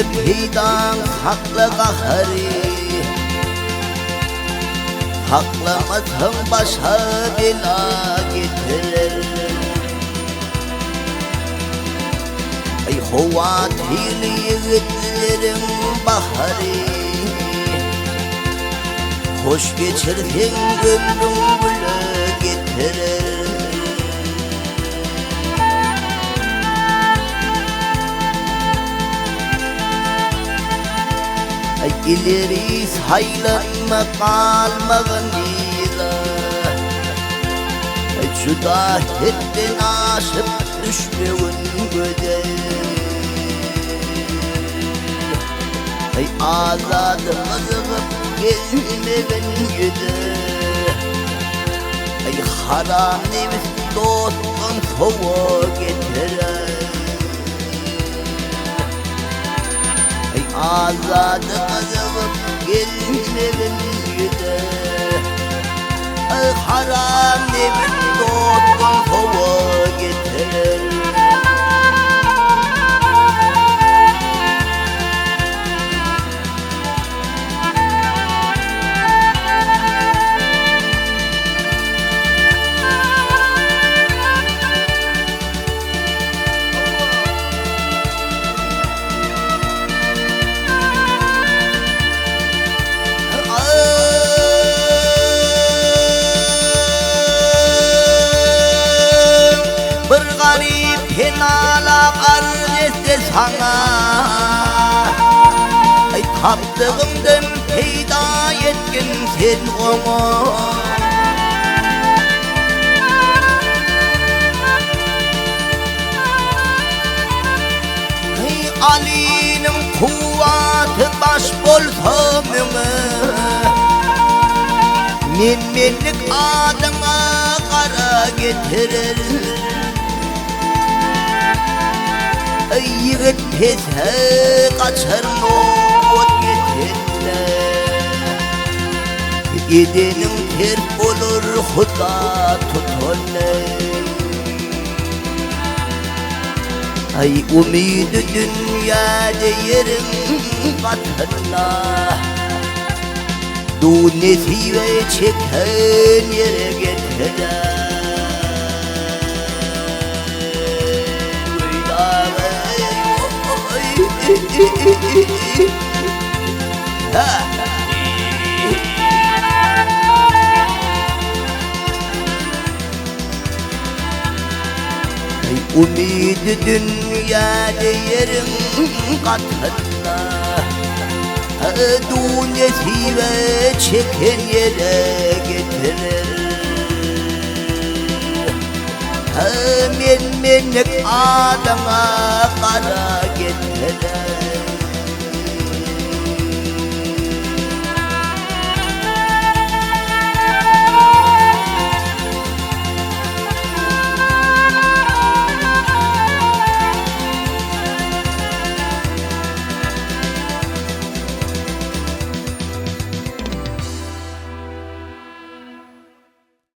peydan hakla kahari, haklamazsın başa bela getirir. Ey hovatili yiğitlerin bahari, hoş geçirsin ömrün bile getirir. Ey ileri saylanma kalmağın dila, ey şu dahetten aşıp düşmeyin göde. Ey azadı kızıp gelmeyin yüde, ey haram nefis dostun kova getirir. Ey azadı kızıp gelmeyin yüde, ey haram nefis dostun kova getirir. Penala kardeşte sana, ey taptığımdan peyda etkin sen onu. Ey Ali'nin kuvvatı baş bolsa minlik adına kara getirir. Ey yiğit pese kaçar not yetinle, gidenin terk olur huda tutonle. Ay umidi dünyada yerin katına, du nesive çeken yere getirir. Ey umidi dünyada yerin katına, du nesive çeken yere getirir. Minlik adına kara getirir.